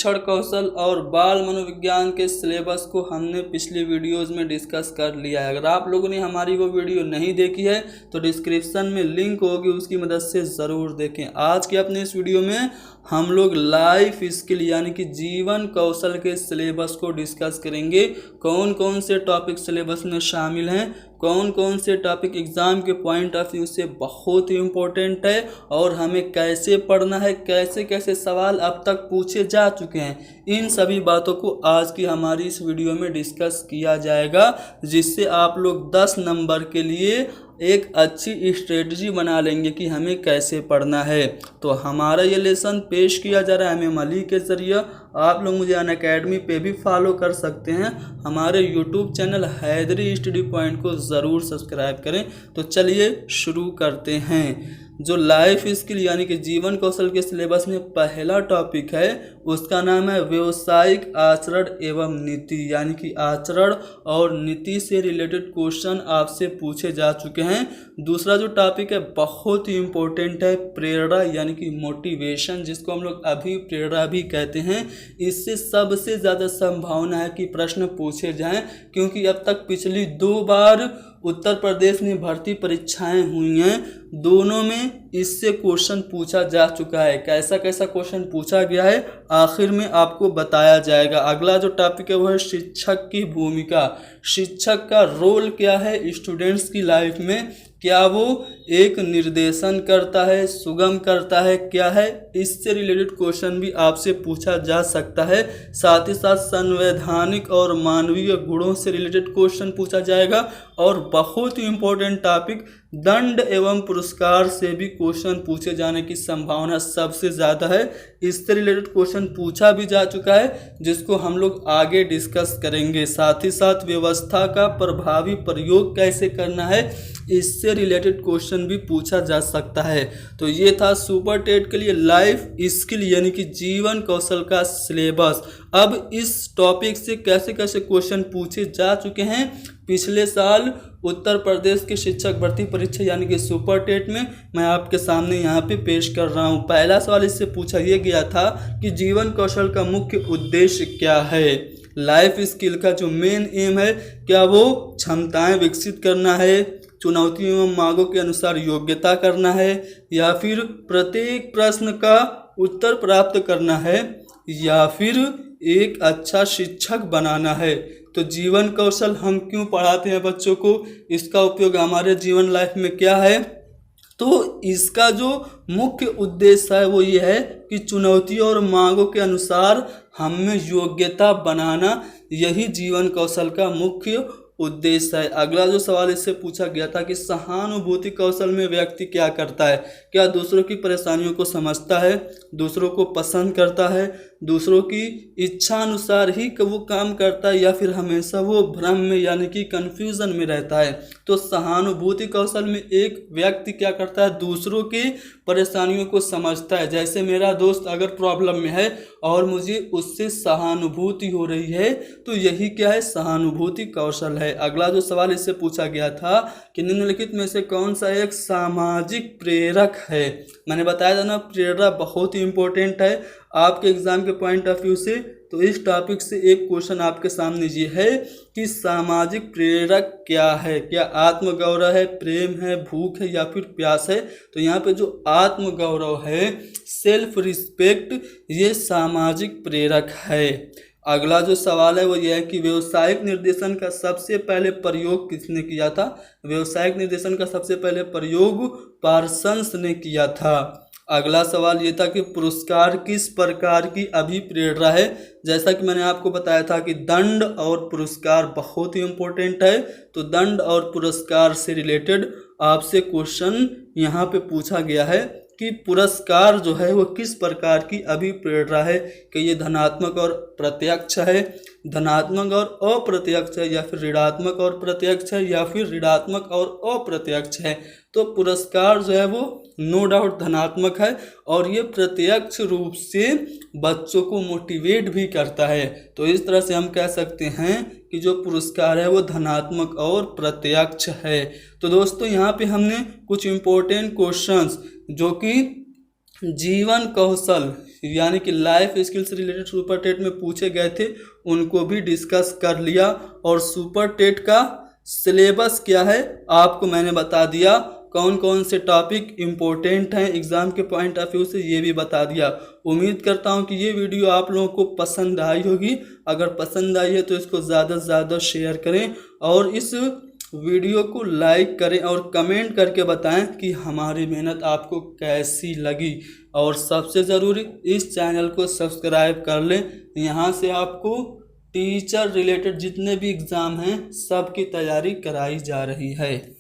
शिक्षण कौशल और बाल मनोविज्ञान के सिलेबस को हमने पिछली वीडियोस में डिस्कस कर लिया है। अगर आप लोगों ने हमारी वो वीडियो नहीं देखी है तो डिस्क्रिप्शन में लिंक होगी, उसकी मदद से ज़रूर देखें। आज के अपने इस वीडियो में हम लोग लाइफ स्किल यानी कि जीवन कौशल के सिलेबस को डिस्कस करेंगे। कौन कौन से टॉपिक सिलेबस में शामिल हैं, कौन कौन से टॉपिक एग्ज़ाम के पॉइंट ऑफ व्यू से बहुत ही इम्पोर्टेंट है और हमें कैसे पढ़ना है, कैसे कैसे सवाल अब तक पूछे जा चुके हैं, इन सभी बातों को आज की हमारी इस वीडियो में डिस्कस किया जाएगा, जिससे आप लोग 10 नंबर के लिए एक अच्छी स्ट्रेटजी बना लेंगे कि हमें कैसे पढ़ना है। तो हमारा ये लेसन पेश किया जा रहा है MM अली के ज़रिए। आप लोग मुझे अनअकैडमी पे भी फॉलो कर सकते हैं। हमारे YouTube channel Haidari study point को ज़रूर सब्सक्राइब करें। तो चलिए शुरू करते हैं। जो लाइफ स्किल यानी कि जीवन कौशल के सिलेबस में पहला टॉपिक है उसका नाम है व्यावसायिक आचरण एवं नीति, यानी कि आचरण और नीति से रिलेटेड क्वेश्चन आपसे पूछे जा चुके हैं। दूसरा जो टॉपिक है बहुत ही इम्पोर्टेंट है प्रेरणा यानी कि मोटिवेशन, जिसको हम लोग अभिप्रेरणा भी कहते हैं। इससे सबसे ज़्यादा संभावना है कि प्रश्न पूछे जाएं, क्योंकि अब तक पिछली 2 बार उत्तर प्रदेश में भर्ती परीक्षाएं हुई हैं, दोनों में इससे क्वेश्चन पूछा जा चुका है। कैसा कैसा क्वेश्चन पूछा गया है आखिर में आपको बताया जाएगा। अगला जो टॉपिक है वो है शिक्षक की भूमिका। शिक्षक का रोल क्या है स्टूडेंट्स की लाइफ में, क्या वो एक निर्देशन करता है, सुगम करता है, क्या है, इससे रिलेटेड क्वेश्चन भी आपसे पूछा जा सकता है। साथ ही साथ संवैधानिक और मानवीय गुणों से रिलेटेड क्वेश्चन पूछा जाएगा। और बहुत ही इम्पोर्टेंट टॉपिक दंड एवं पुरस्कार से भी क्वेश्चन पूछे जाने की संभावना सबसे ज़्यादा है। इससे रिलेटेड क्वेश्चन पूछा भी जा चुका है, जिसको हम लोग आगे डिस्कस करेंगे। साथ ही साथ व्यवस्था का प्रभावी प्रयोग कैसे करना है, इससे रिलेटेड क्वेश्चन भी पूछा जा सकता है। तो ये था सुपर टेट के लिए लाइफ स्किल यानी कि जीवन कौशल का सिलेबस। अब इस टॉपिक से कैसे कैसे क्वेश्चन पूछे जा चुके हैं पिछले साल उत्तर प्रदेश की शिक्षक भर्ती परीक्षा यानी कि सुपर टेट में, मैं आपके सामने यहाँ पे पेश कर रहा हूँ। पहला सवाल इससे पूछा यह गया था कि जीवन कौशल का मुख्य उद्देश्य क्या है। लाइफ स्किल का जो मेन एम है, क्या वो क्षमताएं विकसित करना है, चुनौतियों एवं मांगों के अनुसार योग्यता करना है, या फिर प्रत्येक प्रश्न का उत्तर प्राप्त करना है, या फिर एक अच्छा शिक्षक बनाना है। तो जीवन कौशल हम क्यों पढ़ाते हैं बच्चों को, इसका उपयोग हमारे जीवन लाइफ में क्या है। तो इसका जो मुख्य उद्देश्य है वो ये है कि चुनौतियों और मांगों के अनुसार हम में योग्यता बनाना, यही जीवन कौशल का मुख्य उद्देश्य है। अगला जो सवाल इससे पूछा गया था कि सहानुभूति कौशल में व्यक्ति क्या करता है, क्या दूसरों की परेशानियों को समझता है, दूसरों को पसंद करता है, दूसरों की इच्छा अनुसार ही वो काम करता है, या फिर हमेशा वो भ्रम में यानी कि कंफ्यूजन में रहता है। तो सहानुभूति कौशल में एक व्यक्ति क्या करता है, दूसरों की परेशानियों को समझता है। जैसे मेरा दोस्त अगर प्रॉब्लम में है और मुझे उससे सहानुभूति हो रही है, तो यही क्या है, सहानुभूति कौशल है। अगला जो सवाल इससे पूछा गया था कि निम्नलिखित में से कौन सा एक सामाजिक प्रेरक है। मैंने बताया था ना, प्रेरणा बहुत ही इम्पोर्टेंट है आपके एग्जाम के पॉइंट ऑफ व्यू से। तो इस टॉपिक से एक क्वेश्चन आपके सामने ये है कि सामाजिक प्रेरक क्या है, क्या आत्मगौरव है, प्रेम है, भूख है, या फिर प्यास है। तो यहाँ पे जो आत्मगौरव है, सेल्फ रिस्पेक्ट, ये सामाजिक प्रेरक है। अगला जो सवाल है वो ये है कि व्यावसायिक निर्देशन का सबसे पहले प्रयोग किसने किया था। व्यावसायिक निर्देशन का सबसे पहले प्रयोग पार्सन्स ने किया था। अगला सवाल ये था कि पुरस्कार किस प्रकार की अभिप्रेरणा है। जैसा कि मैंने आपको बताया था कि दंड और पुरस्कार बहुत ही इम्पोर्टेंट है। तो दंड और पुरस्कार से रिलेटेड आपसे क्वेश्चन यहाँ पे पूछा गया है कि पुरस्कार जो है वो किस प्रकार की अभिप्रेरणा है, कि ये धनात्मक और प्रत्यक्ष है, धनात्मक और अप्रत्यक्ष है, या फिर ऋणात्मक और प्रत्यक्ष है, या फिर ऋणात्मक और अप्रत्यक्ष है। तो पुरस्कार जो है वो नो डाउट धनात्मक है और ये प्रत्यक्ष रूप से बच्चों को मोटिवेट भी करता है। तो इस तरह से हम कह सकते हैं कि जो पुरस्कार है वो धनात्मक और प्रत्यक्ष है। तो दोस्तों यहाँ पे हमने कुछ इम्पोर्टेंट क्वेश्चंस जो कि जीवन कौशल यानी कि लाइफ स्किल से रिलेटेड सुपर टेट में पूछे गए थे, उनको भी डिस्कस कर लिया। और सुपर टेट का सिलेबस क्या है आपको मैंने बता दिया, कौन कौन से टॉपिक इम्पोर्टेंट हैं एग्ज़ाम के पॉइंट ऑफ व्यू से ये भी बता दिया। उम्मीद करता हूँ कि ये वीडियो आप लोगों को पसंद आई होगी। अगर पसंद आई है तो इसको ज़्यादा से ज़्यादा शेयर करें और इस वीडियो को लाइक करें और कमेंट करके बताएं कि हमारी मेहनत आपको कैसी लगी। और सबसे ज़रूरी इस चैनल को सब्सक्राइब कर लें। यहाँ से आपको टीचर रिलेटेड जितने भी एग्ज़ाम हैं सब की तैयारी कराई जा रही है।